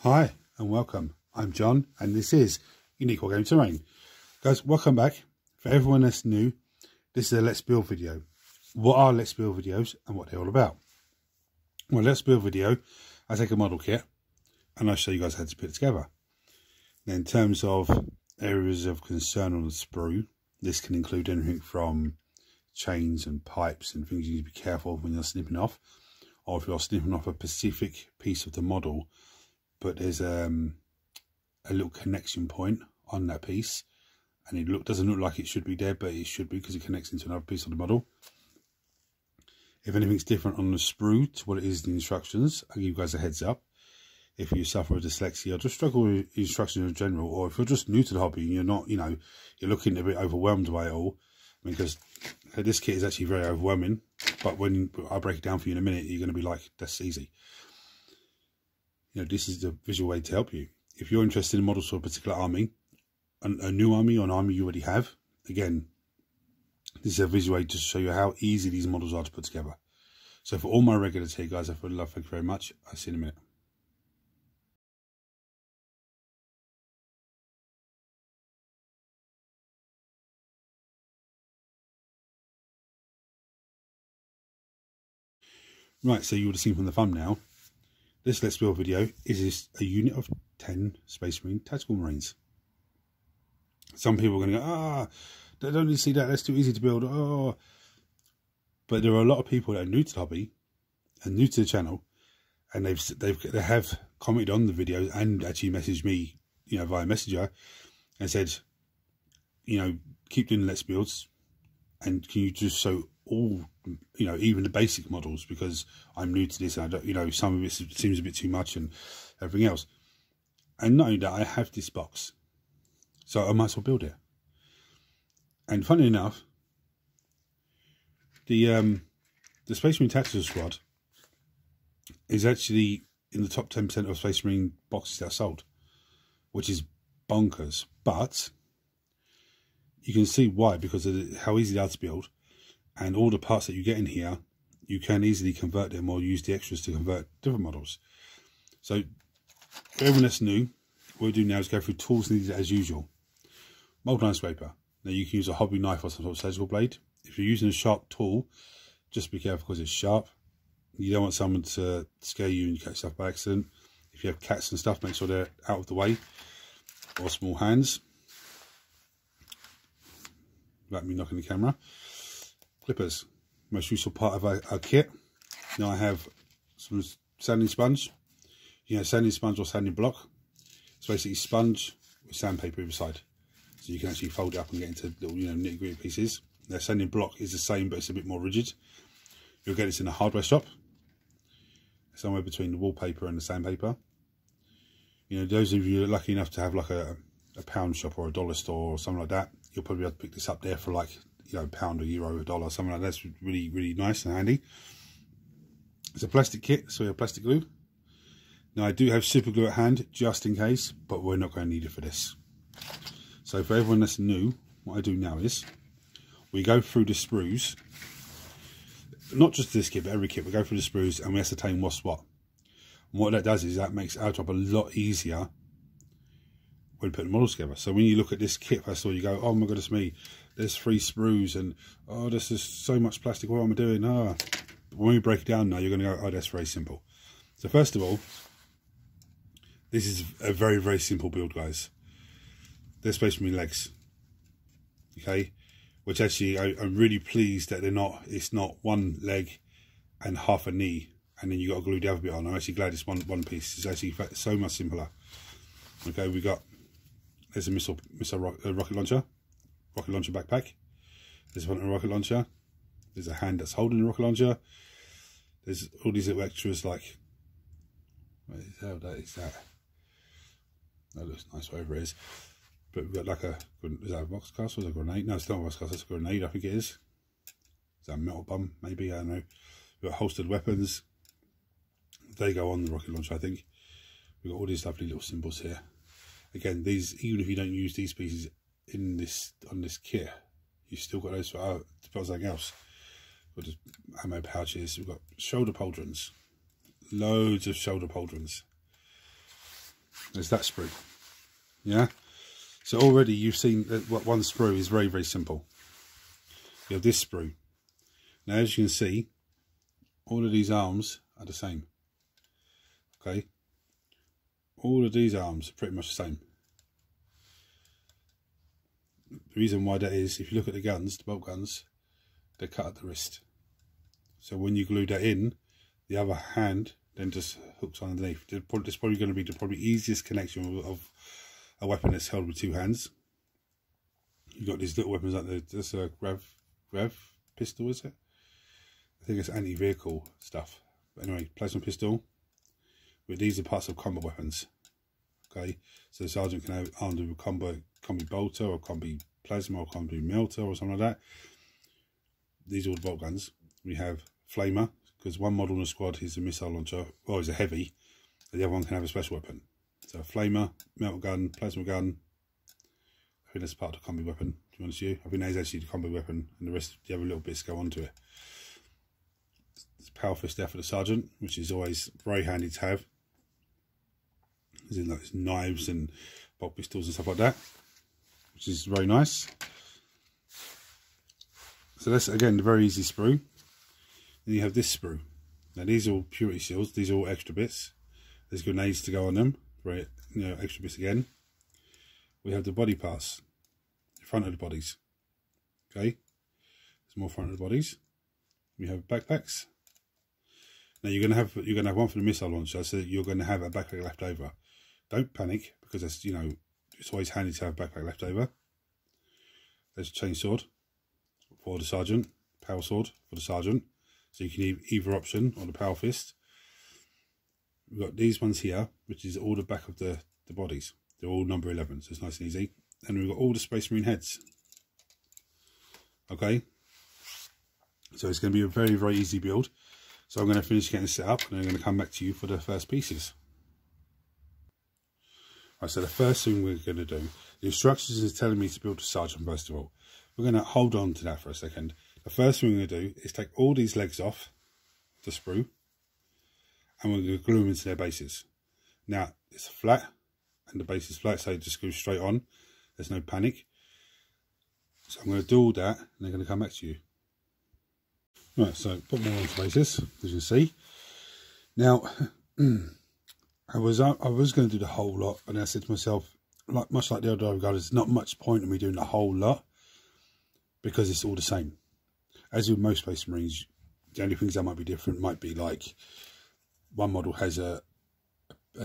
Hi and welcome. I'm John and this is Unique Wargaming Terrain. Guys, welcome back. For everyone that's new, this is a Let's Build video. What are Let's Build videos and what they're all about? Well, Let's Build video, I take a model kit and I show you guys how to put it together. Now, in terms of areas of concern on the sprue, this can include anything from chains and pipes and things you need to be careful of when you're snipping off, or if you're snipping off a specific piece of the model but there's a little connection point on that piece and it doesn't look like it should be there, but it should be because it connects into another piece of the model. If anything's different on the sprue to what it is in the instructions, I'll give you guys a heads up. If you suffer with dyslexia or just struggle with instructions in general, or if you're just new to the hobby and you're not, you're looking a bit overwhelmed by it all, because this kit is actually very overwhelming, but when I break it down for you in a minute, you're going to be like, that's easy. This is the visual way to help you. If you're interested in models for a particular army, a new army or an army you already have, again, this is a visual way to show you how easy these models are to put together. So for all my regulars here, guys, I would love, thank you very much. I'll see you in a minute. Right, so you would have seen from the thumbnail, this Let's Build video is a unit of 10 Space Marine Tactical Marines. Some people are going to go, they don't need to see that, that's too easy to build. But there are a lot of people that are new to the hobby and new to the channel, and they have commented on the video and actually messaged me, via Messenger, and said, keep doing the Let's Builds, and can you just show all, even the basic models, because I'm new to this and I don't, some of it seems a bit too much and everything else. And knowing that I have this box, so I might as well build it. And funny enough, the Space Marine Tactical Squad is actually in the top 10% of Space Marine boxes that are sold, which is bonkers. But you can see why, because of how easy they are to build, and all the parts that you get in here, you can easily convert them or use the extras to convert different models. So for everyone that's new, what we do now is go through tools needed as usual. Mold line scraper. Now you can use a hobby knife or some sort of surgical blade. If you're using a sharp tool, just be careful because it's sharp. You don't want someone to scare you and you cut stuff by accident. If you have cats and stuff, make sure they're out of the way, or small hands. Like me knocking the camera. Clippers, most useful part of our kit. Now I have some sanding sponge. Sanding sponge or sanding block. It's basically sponge with sandpaper either side, so you can actually fold it up and get into little, nitty gritty pieces. Now sanding block is the same, but it's a bit more rigid. You'll get this in a hardware shop, somewhere between the wallpaper and the sandpaper. Those of you lucky enough to have like a pound shop or a dollar store or something like that, you'll probably be able to pick this up there for like, pound, a euro, a dollar, something like that. That's really, really nice and handy. It's a plastic kit, so we have plastic glue. Now I do have super glue at hand just in case, but we're not going to need it for this. So for everyone that's new, what I do now is we go through the sprues, not just this kit, but every kit. We go through the sprues and we ascertain what's what. And what that does is that makes our job a lot easier when putting models together. So when you look at this kit, first of all, you go, oh my goodness me, there's 3 sprues and this is so much plastic, what am I doing? When we break it down now, you're going to go, that's very simple. So first of all, this is a very, very simple build, guys. They're Space Marine legs, okay, which actually I'm really pleased that it's not one leg and half a knee and then you got to glue the other bit on. I'm actually glad it's one piece. It's actually so much simpler. Okay, there's a rocket launcher backpack. There's one rocket launcher. There's a hand that's holding the rocket launcher. There's all these little extras like, what is that? That looks nice, whatever it is. But we've got like is that a box cast or is that a grenade? No, it's not a box cast, that's a grenade, I think it is. Is that a metal bomb? Maybe, I don't know. We've got holstered weapons. They go on the rocket launcher, I think. We've got all these lovely little symbols here. Again, these, even if you don't use these pieces on this kit, you've still got those for something else. We've got ammo pouches. We've got shoulder pauldrons, loads of shoulder pauldrons. there's that sprue. Yeah, so already you've seen that what one sprue is very, very simple. You have this sprue. Now, as you can see, all of these arms are the same. Okay, all of these arms are pretty much the same. The reason why that is, if you look at the guns, the bolt guns, they're cut at the wrist. So when you glue that in, the other hand then just hooks on underneath. It's probably going to be the easiest connection of a weapon that's held with two hands. You've got these little weapons like this Rev pistol, is it? I think it's anti-vehicle stuff. But anyway, plasma pistol. But these are parts of combat weapons. Okay, so the sergeant can have armed with a combi bolter or combi plasma or combi melter or something like that. These are all the bolt guns. We have flamer, because one model in the squad is a missile launcher, or is a heavy, and the other one can have a special weapon. So a flamer, melter gun, plasma gun. I think that's part of the combi weapon, to be honest with you. I think that is actually the combi weapon, and the rest, the other little bits go onto it. It's power fist there for the sergeant, which is always very handy to have. As in like knives and bolt pistols and stuff like that, which is very nice. So that's again the very easy sprue. Then you have this sprue. Now these are all purity seals. These are all extra bits. There's grenades to go on them. Right, you know, extra bits again. We have the body parts, the front of the bodies. Okay, there's more front of the bodies. We have backpacks. Now you're gonna have one for the missile launcher, so you're gonna have a backpack left over. Don't panic, because that's, you know, it's always handy to have a backpack left over. There's a chainsword for the sergeant, power sword for the sergeant, so you can either option or the power fist. We've got these ones here, which is all the back of the bodies. They're all number 11, so it's nice and easy. And we've got all the Space Marine heads. Okay, so it's going to be a very, very easy build. So I'm going to finish getting set up, and I'm going to come back to you for the first pieces. Right, so the first thing we're going to do, the instructions is telling me to build a sergeant first of all. We're going to hold on to that for a second. The first thing we're going to do is take all these legs off the sprue, and we're going to glue them into their bases. Now it's flat, and the base is flat, so it just goes straight on. There's no panic. So I'm going to do all that, and they're going to come back to you. Right, so put more onto bases, as you can see. Now, I was going to do the whole lot, and I said to myself, much like the other dive guard, there's not much point in me doing the whole lot, because it's all the same. As with most Space Marines, the only things that might be different might be like one model has a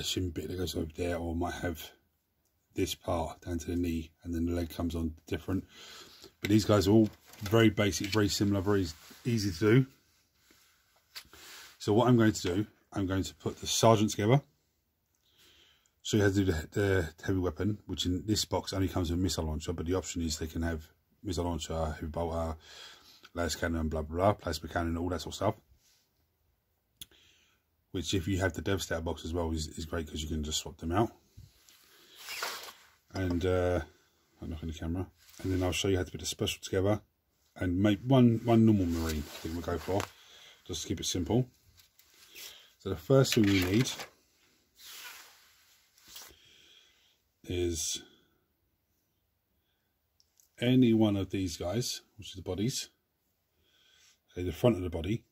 shin bit that goes over there, or might have this part down to the knee, and then the leg comes on different. But these guys are all very basic, very similar, very easy to do. So what I'm going to do, I'm going to put the sergeant together, show you how to do the heavy weapon, which in this box only comes with a missile launcher, but the option is they can have missile launcher, heavy bolter, las cannon, blah blah blah, plasma cannon, all that sort of stuff. Which, if you have the Devastator box as well, is great, because you can just swap them out. And I'm knocking the camera, and then I'll show you how to put the special together, and make one normal Marine. I think we'll go for, just to keep it simple. So the first thing we need is any one of these guys, which is the bodies, okay, the front of the body,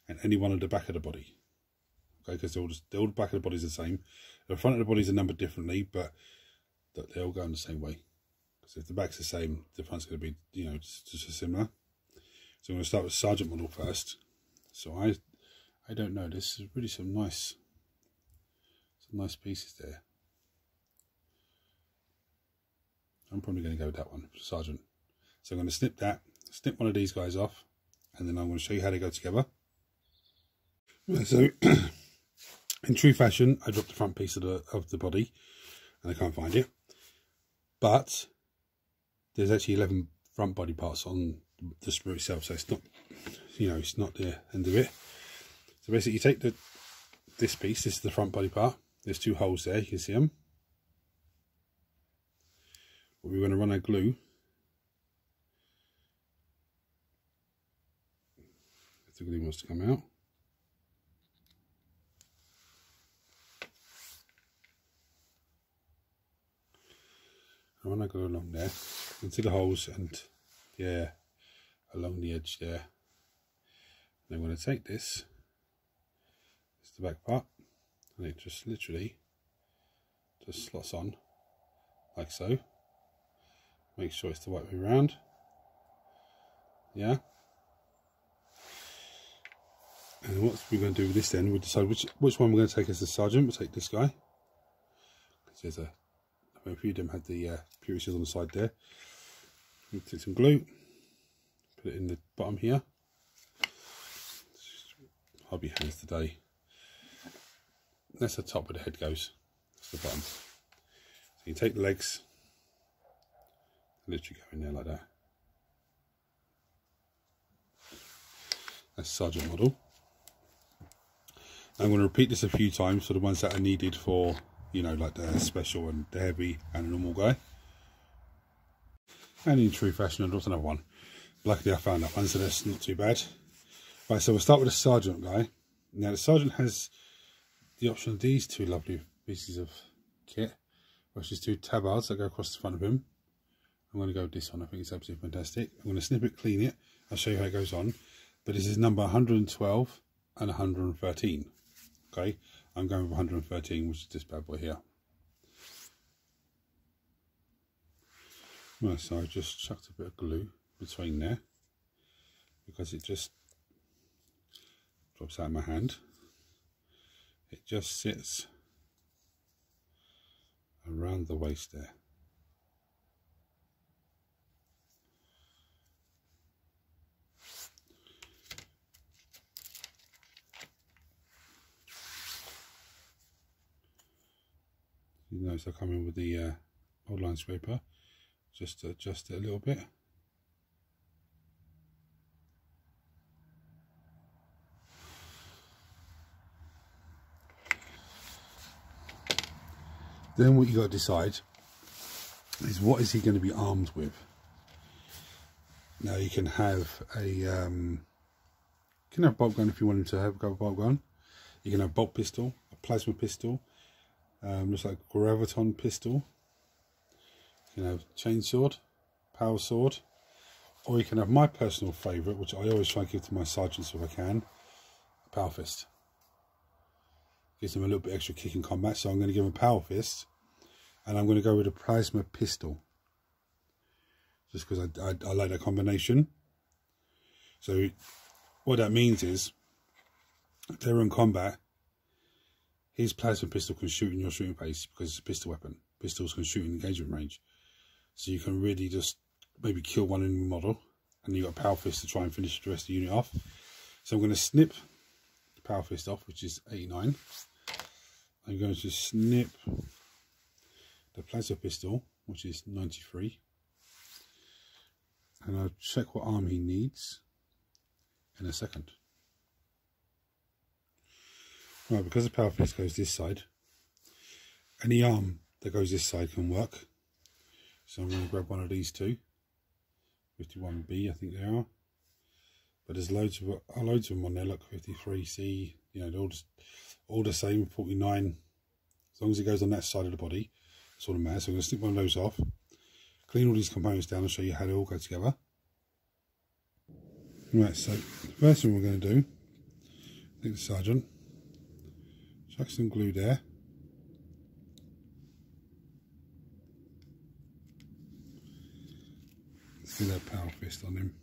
and any one of the back of the body. Okay, because all the back of the body is the same. The front of the bodies are numbered differently, but they all go in the same way. Because if the back's the same, the front's going to be, you know, just similar. So I'm going to start with sergeant model first. So I don't know. This is really some nice pieces there. I'm probably going to go with that one, sergeant. So I'm going to snip one of these guys off, and then I'm going to show you how they go together. Right, so in true fashion, I dropped the front piece of the body, and I can't find it. But there's actually 11 front body parts on the sprue itself, so it's not, you know, it's not the end of it. So basically, you take this piece. This is the front body part. There's two holes there. You can see them. But we're going to run our glue. If the glue wants to come out. I want to go along there into the holes and yeah, along the edge there. And I'm going to take this, it's the back part, and it just literally just slots on like so. Make sure it's the right way around. Yeah. And what we're going to do with this then, we'll decide which one we're going to take as the sergeant. We'll take this guy. There's a few of them had the purity seals on the side there. We'll take some glue, put it in the bottom here. Hobby hands today. That's the top where the head goes. That's the bottom. So you take the legs, literally go in there like that. That's sergeant model. I'm going to repeat this a few times for the ones that are needed for, you know, like the special and the heavy and the normal guy. And in true fashion, I dropped another one. Luckily I found that one, so that's not too bad. Right, so we'll start with the sergeant guy. Now the sergeant has the option of these two lovely pieces of kit, which is two tabards that go across the front of him. I'm going to go with this one. I think it's absolutely fantastic. I'm going to snip it, clean it. I'll show you how it goes on. But this is number 112 and 113. Okay, I'm going with 113, which is this bad boy here. Right, so I just chucked a bit of glue between there because it just drops out of my hand. It just sits around the waist there. You notice I come in with the old line scraper just to adjust it a little bit. Then what you got to decide is what is he going to be armed with. Now you can have a bolt gun if you want him to have a bolt gun. You can have a bolt pistol, a plasma pistol. Looks like a graviton pistol. You can have chain sword, power sword, or you can have my personal favourite, which I always try and give to my sergeants if I can, a power fist. Gives them a little bit extra kick in combat, so I'm going to give them a power fist, and I'm going to go with a plasma pistol, just because I like that combination. So what that means is, if they're in combat, his plasma pistol can shoot in your shooting pace because it's a pistol weapon. Pistols can shoot in engagement range. So you can really just maybe kill one enemy model, and you've got a power fist to try and finish the rest of the unit off. So I'm going to snip the power fist off, which is 89. I'm going to snip the plasma pistol, which is 93. And I'll check what arm he needs in a second. Right, because the power fist goes this side, any arm that goes this side can work. So I'm going to grab one of these two, 51B I think they are. But there's loads of them on there, like 53C, you know, they're all the same, 49. As long as it goes on that side of the body, that's all that matters. So I'm going to snip one of those off, clean all these components down and show you how they all go together. Right, so the first thing we're going to do, I think the sergeant, chuck some glue there. See that power fist on him.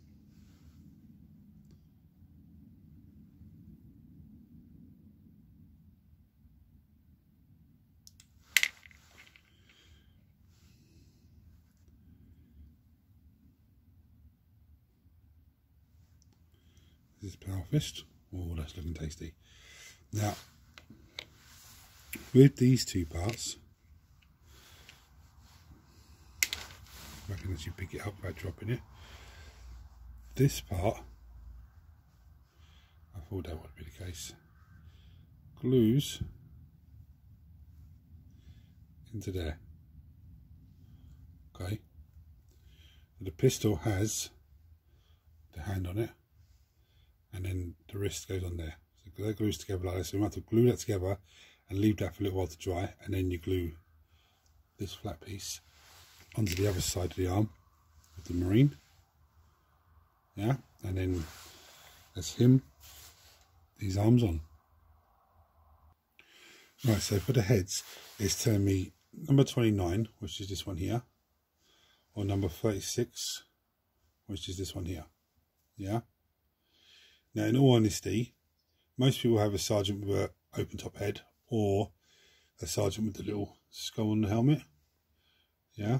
This is power fist. Oh, that's looking tasty. Now, with these two parts, I can actually pick it up by dropping it. This part, I thought that would be the case, glues into there. Okay, the pistol has the hand on it, and then the wrist goes on there. So that glues together like this. So you have to glue that together and leave that for a little while to dry, and then you glue this flat piece onto the other side of the arm of the Marine. Yeah, and then that's him, these arms on. Right, so for the heads, it's telling me number 29, which is this one here, or number 36, which is this one here. Yeah. Now, in all honesty, most people have a sergeant with an open top head, or a sergeant with the little skull on the helmet. Yeah.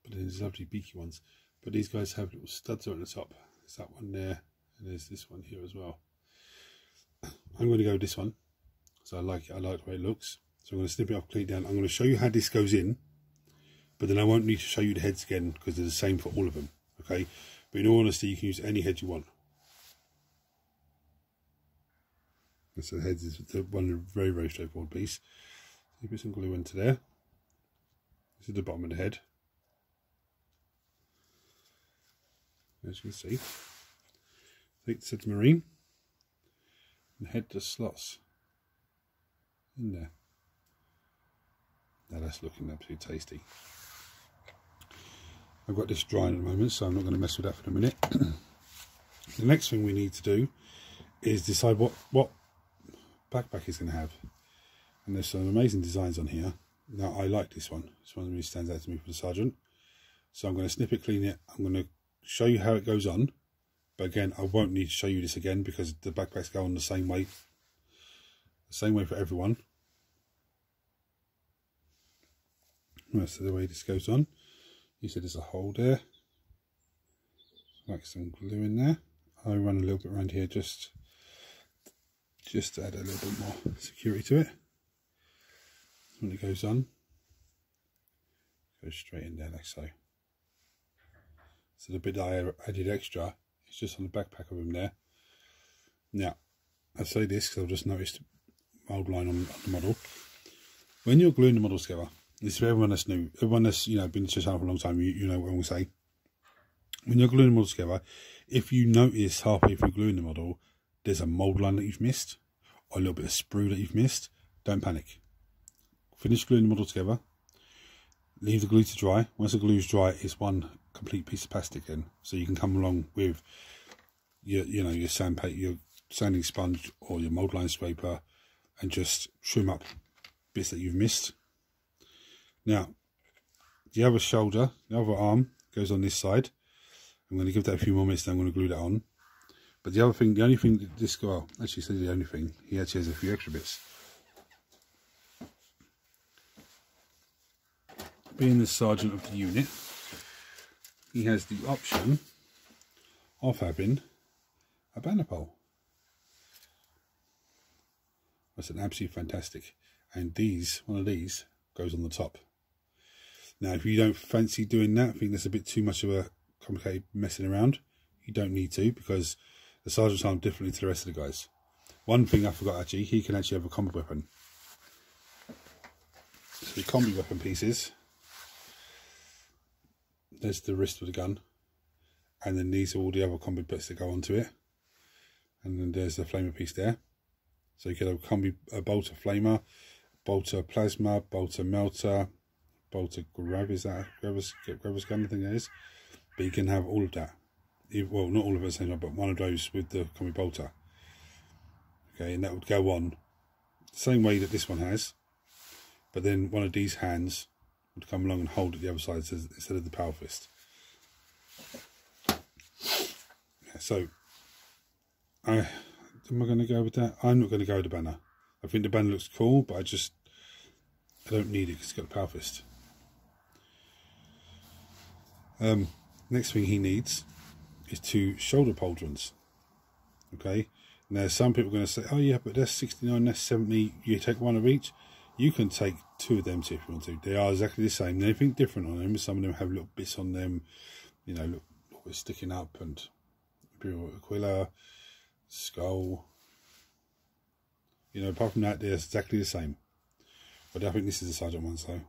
But then there's lovely beaky ones. But these guys have little studs at the top. There's that one there, and there's this one here as well. I'm going to go with this one. So I like it. I like the way it looks. So I'm going to snip it off, clean it down. I'm going to show you how this goes in, but then I won't need to show you the heads again because they're the same for all of them. Okay. But in all honesty, you can use any head you want. And so the heads is one very, very straightforward piece. So you put some glue into there. This is the bottom of the head. As you can see, take the submarine and head just slots in there. Now that's looking absolutely tasty. I've got this drying at the moment, so I'm not going to mess with that for a minute. The next thing we need to do is decide what backpack he's going to have. And there's some amazing designs on here. Now I like this one. This one really stands out to me for the sergeant. So I'm going to snip it, clean it. I'm going to show you how it goes on. But again, I won't need to show you this again because the backpacks go on the same way. The same way for everyone. Right, so the way this goes on. You said there's a hole there. Like some glue in there. I run a little bit around here just to add a little bit more security to it. When it goes on, it goes straight in there like so. So the bit that I added extra is just on the backpack of him there. Now, I say this because I've just noticed mould line on the model. When you're gluing the models together, this is for everyone that's new, everyone that's been to the channel for a long time, you know what I'm going to say. When you're gluing the model together, if you notice halfway through gluing the model, there's a mould line that you've missed, or a little bit of sprue that you've missed, don't panic. Finish gluing the model together, leave the glue to dry. Once the glue is dry, it's one complete piece of plastic then. So you can come along with your your sanding sponge or your mould line scraper and just trim up bits that you've missed. Now, the other shoulder, the other arm goes on this side. I'm going to give that a few more minutes, then I'm going to glue that on. But the other thing, the only thing that this guy, well, actually said the only thing, he actually has a few extra bits. Being the sergeant of the unit, he has the option of having a banner pole. That's an absolutely fantastic. And one of these goes on the top. Now, if you don't fancy doing that, I think that's a bit too much of a complicated messing around. You don't need to, because the sergeant's armed differently to the rest of the guys. One thing I forgot actually, he can actually have a combat weapon. So the combat weapon pieces, there's the wrist of the gun, and then these are all the other combi bits that go onto it, and then there's the flamer piece there. So you get a bolter flamer, bolter plasma, bolter melter, bolter grab, is that grabber's gun, I think it is. But you can have all of that. Well, not all of it at the same time, but one of those with the combi bolter. Okay, and that would go on the same way that this one has, but then one of these hands would come along and hold it the other side instead of the power fist. Yeah, so am I going to go with that? I'm not going to go with the banner. I think the banner looks cool, but I don't need it because it's got a power fist. Next thing he needs is two shoulder pauldrons. Okay, now some people are going to say, oh yeah, but that's 69, that's 70, you take one of each. You can take two of them too if you want to. They are exactly the same. Anything different on them. Some of them have little bits on them, little bits sticking up, and Imperial Aquila, skull. Apart from that, they're exactly the same. But I think this is the sergeant one, so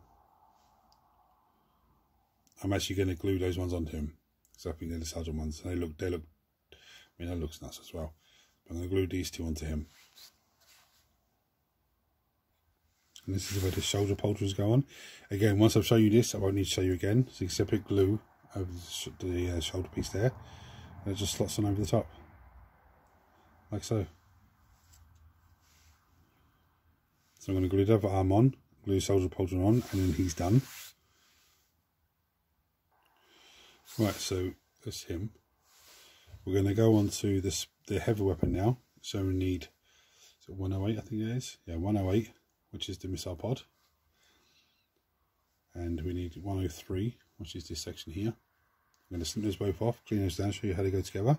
I'm actually going to glue those ones onto him. So I think they're the sergeant ones. They look. I mean, that looks nice as well. But I'm going to glue these two onto him. and this is where the shoulder pauldrons go on. Again, once I've shown you this, I won't need to show you again. So you can simply glue over the shoulder piece there, and it just slots on over the top, like so. So I'm going to glue the other arm on, glue the shoulder pauldron on, and then he's done. Right, so that's him. We're going to go on to this, the heavy weapon now. So we need 108, I think it is. Yeah, 108, which is the missile pod. And we need 103, which is this section here. I'm going to snip those both off, clean those down, show you how they go together.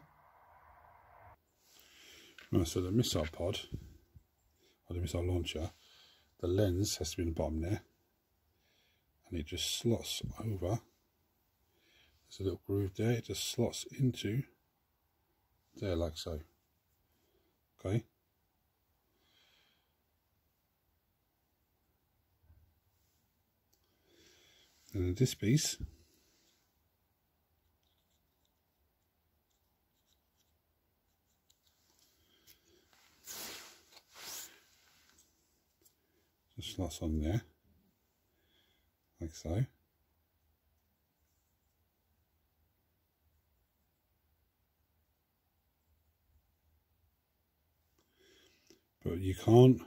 Right, so the missile pod, or the missile launcher, the lens has to be in the bottom there. And it just slots over. There's a little groove there, it just slots into there like so. Okay. And then this piece just slots on there like so. But you can't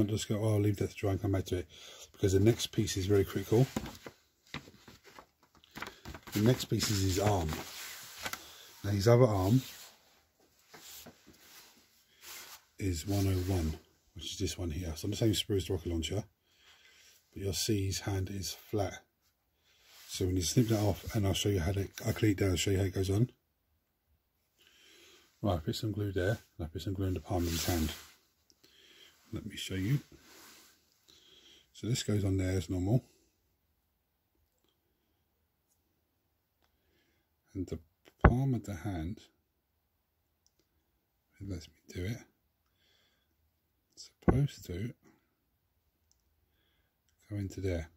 just go, oh, I'll leave that to dry and come back to it, because the next piece is very critical. The next piece is his arm. Now his other arm is 101, which is this one here. So I'm the same sprue as the rocket launcher, but you'll see his hand is flat. So when you snip that off, and I'll show you how to, I'll clean it down and show you how it goes on. Right, I put some glue there, and I put some glue in the palm of his hand. Let me show you. So this goes on there as normal. And the palm of the hand, it lets me do it, it's supposed to go into there.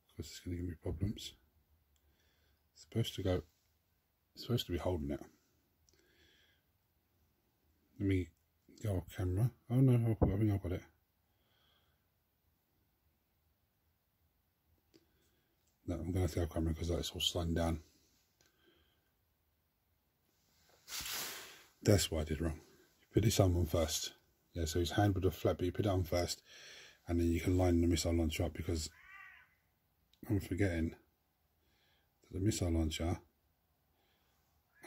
Of course it's going to give me problems. It's supposed to go, it's supposed to be holding it. Let me go off camera. Oh no, I think I've got it. No, I'm going to have to go off camera because that's all sliding down. That's what I did wrong. You put this arm on first. Yeah, so his hand would have flat, but you put it on first, and then you can line the missile launcher up, because I'm forgetting that the missile launcher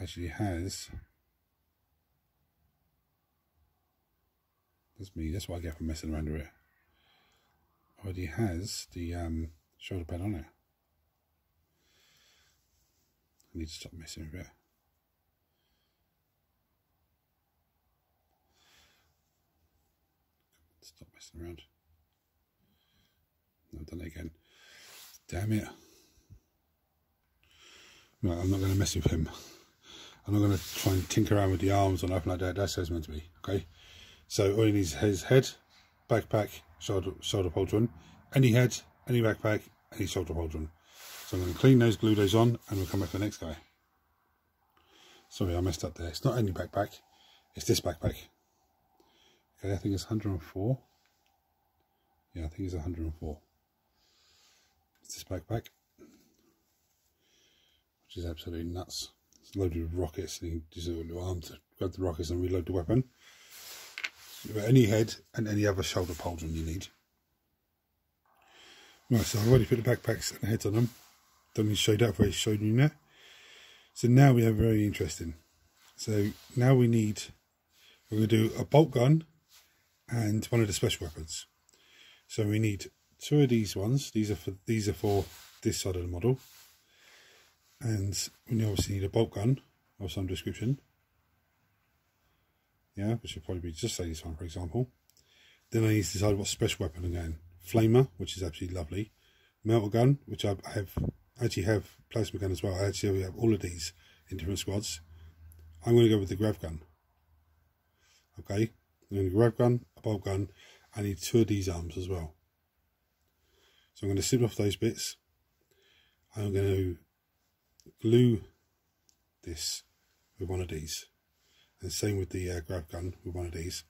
actually has, that's me, that's what I get for messing around with it, already has the shoulder pad on it. I need to stop messing with it. Stop messing around. I've done it again. Damn it. No, I'm not going to mess with him. I'm not going to try and tinker around with the arms or nothing like that. That's how it's meant to be. Okay. So all he needs is his head, backpack, shoulder pauldron, any head, any backpack, any shoulder pauldron. So I'm going to clean those, glue those on, and we'll come back to the next guy. Sorry, I messed up there. It's not any backpack. It's this backpack. Okay, I think it's 104. Yeah, I think it's 104. It's this backpack, which is absolutely nuts. It's loaded with rockets, and you just use a little arm to grab the rockets and reload the weapon. You've got any head and any other shoulder pauldron you need. Right, so I've already put the backpacks and the heads on them. Don't need to show that, I've already showed you that. So now we have very interesting. So now we're going to do a bolt gun and one of the special weapons. So we need two of these ones. These are for this side of the model. And we obviously need a bolt gun of some description. Yeah, which would probably be just say this one, for example. Then I need to decide what special weapon I'm going. Flamer, which is absolutely lovely. Melter gun, which I actually have plasma gun as well. I actually have all of these in different squads. I'm going to go with the grav gun. Okay, I'm going to grav gun, a bolt gun. I need two of these arms as well. So I'm going to snip off those bits. I'm going to glue this with one of these. And same with the grav gun with one of these.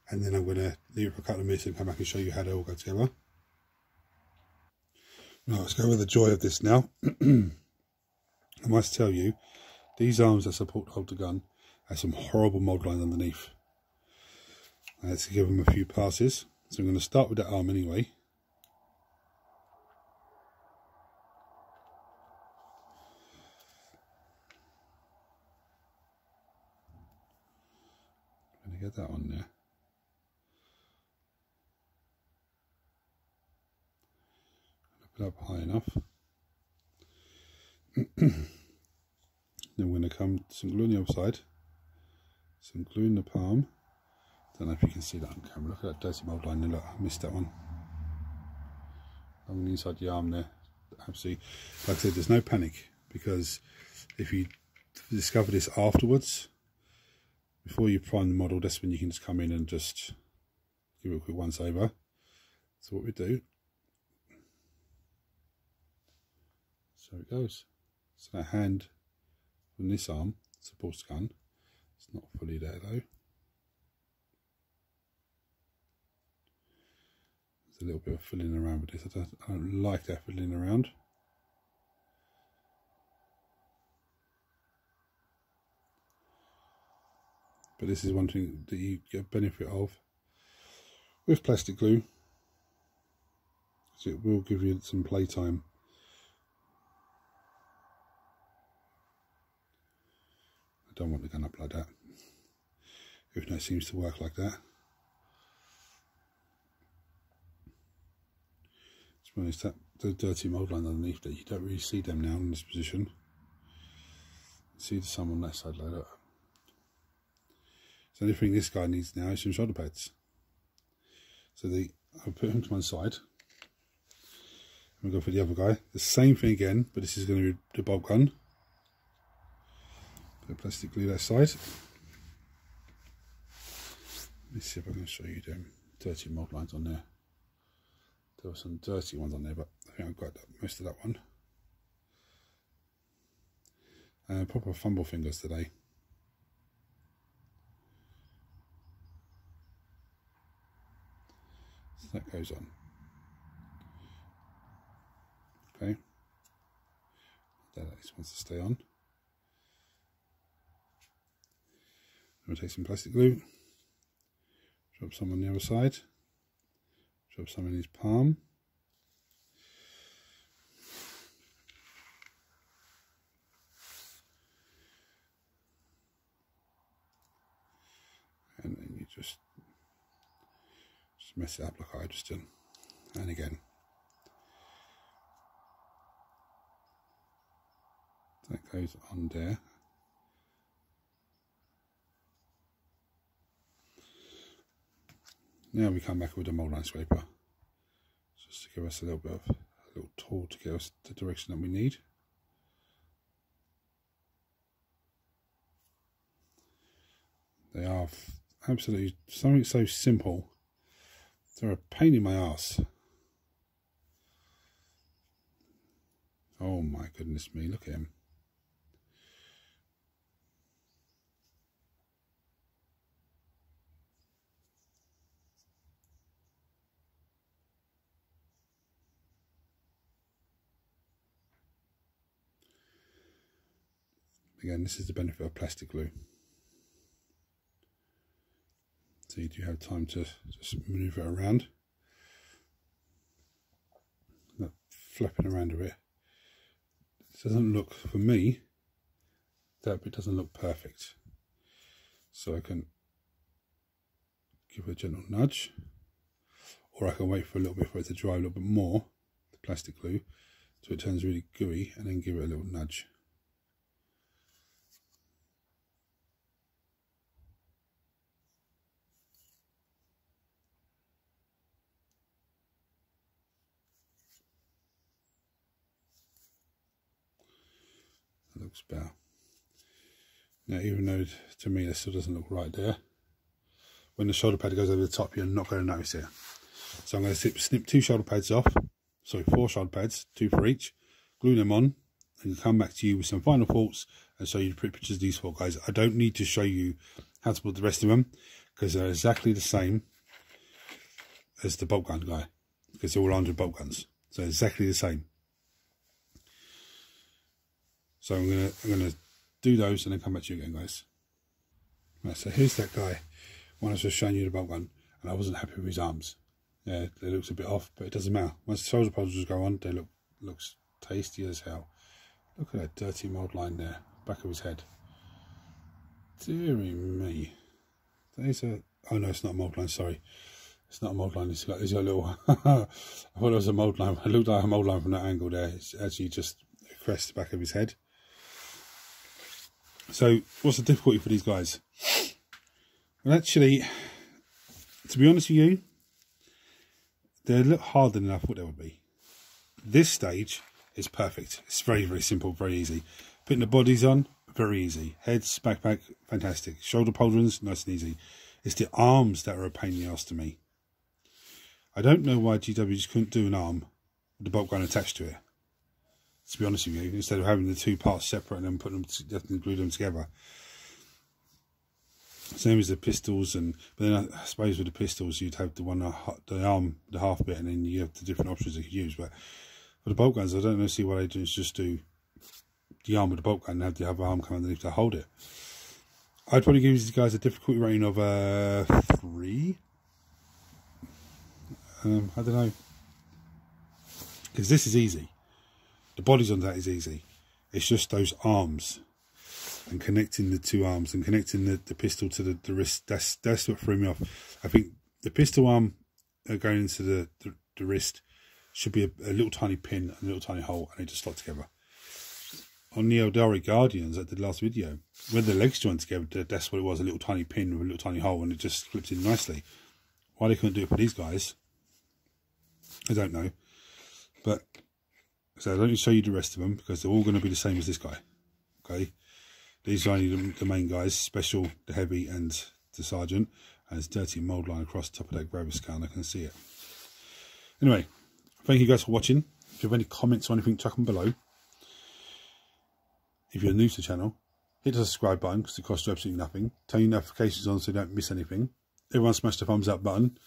and then I'm going to leave it for a couple of minutes and come back and show you how they all go together. Now let's go with the joy of this now. I must tell you, these arms that support hold the gun have some horrible mould lines underneath. Let's give them a few passes. So I'm going to start with that arm anyway. I'm going to get that on there. Put it up high enough. Then we're going to come some glue on the other side, some glue in the palm. Don't know if you can see that on camera. Look at that dirty mould line there. Look, I missed that one. I'm inside the arm there. Absolutely. Like I said, there's no panic, because if you discover this afterwards, before you prime the model, that's when you can just come in and just give it a quick once over. So what we do, so it goes. So that hand on this arm supports the gun. It's not fully there though. There's a little bit of fiddling around with this. I don't like that fiddling around. But this is one thing that you get benefit of with plastic glue. So it will give you some playtime. I don't want the gun up like that, even though it seems to work like that. To be honest, the dirty mould lines underneath that, you don't really see them now in this position. See some on that side like that. So the only thing this guy needs now is some shoulder pads. So I'll put him to one side. We'll go for the other guy. The same thing again, but this is going to be the bolt gun. Put plastic glue that side. Let me see if I can show you them dirty mould lines on there. There were some dirty ones on there, but I think I've got most of that one. Proper fumble fingers today. So that goes on. Okay. This wants to stay on. I'm going to take some plastic glue, drop some on the other side, drop some in his palm. And then you just mess it up like I just done. And again. That goes on there. Now we come back with a mould line scraper, just to give us a little tool to get us the direction that we need. They are absolutely something so simple. They're a pain in my ass. Oh my goodness me, look at him. Again, this is the benefit of plastic glue. So you do have time to just manoeuvre it around. Not flapping around a bit. It doesn't look, for me, that bit doesn't look perfect. So I can give it a gentle nudge, or I can wait for a little bit for it to dry a little bit more, the plastic glue, so it turns really gooey, and then give it a little nudge. That looks better. Now, even though to me this still doesn't look right there, when the shoulder pad goes over the top, you're not going to notice it. So I'm going to snip 2 shoulder pads off, sorry, 4 shoulder pads, 2 for each, glue them on, and come back to you with some final thoughts and show you the pictures of these 4 guys. I don't need to show you how to build the rest of them, because they're exactly the same as the bolt gun guy, because they're all 100 bolt guns, so exactly the same. So I'm gonna do those and then come back to you again, guys. Right, so here's that guy when I was just showing you the bolt gun, and I wasn't happy with his arms. Yeah, they looks a bit off, but it doesn't matter. Once the solder puzzles go on, they looks tasty as hell. Look at that dirty mould line there, back of his head. Deary me. There's a, oh no, it's not a mould line, sorry. It's not a mould line, he's got a little, I thought it was a mould line. It looked like a mould line from that angle there. It's actually just a crest back of his head. So, what's the difficulty for these guys? Well, actually, to be honest with you, they're a little harder than I thought they would be. This stage is perfect. It's very, very simple, very easy. Putting the bodies on, very easy. Heads, backpack, fantastic. Shoulder pauldrons, nice and easy. It's the arms that are a pain in the ass to me. I don't know why GW just couldn't do an arm with the bolt gun attached to it. To be honest with you, instead of having the two parts separate and then putting them and glue them together. Same as the pistols, but then I suppose with the pistols you'd have the arm, the half bit, and then you have the different options you could use. But for the bolt guns, I don't know, see why they do is just do the arm with the bolt gun and have the other arm come underneath to hold it. I'd probably give these guys a difficulty rating of 3. I don't know, because this is easy. The bodies on that is easy. It's just those arms and connecting the two arms and connecting the pistol to the wrist. That's what threw me off. I think the pistol arm going into the wrist should be a little tiny pin and a little tiny hole, and they just slot together. On the Eldari Guardians, I did last video, when the legs joined together, that's what it was, a little tiny pin with a little tiny hole, and it just flips in nicely. Why they couldn't do it for these guys, I don't know. But so I don't show you the rest of them because they're all going to be the same as this guy. Okay, these are only the main guys: Special, the Heavy, and the Sergeant. And there's dirty mould line across the top of that grabber scan. I can see it. Anyway, thank you guys for watching. If you have any comments or anything, chuck them below. If you're new to the channel, hit the subscribe button because it costs you absolutely nothing. Turn your notifications on so you don't miss anything. Everyone smash the thumbs up button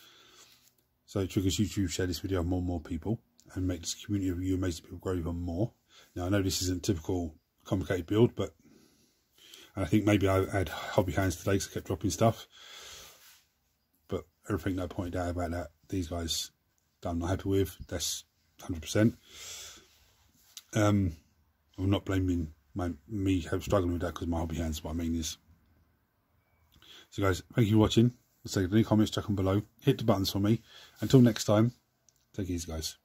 so it triggers YouTube to share this video with more and more people and make this community of you amazing people grow even more. Now, I know this isn't a typical complicated build, but I think maybe I had hobby hands today because I kept dropping stuff. But everything that I pointed out about that, these guys that I'm not happy with, that's 100%. I'm not blaming me struggling with that because my hobby hands, what I mean is. So guys, thank you for watching. So any comments, chuck them below. Hit the buttons for me. Until next time, take it easy guys.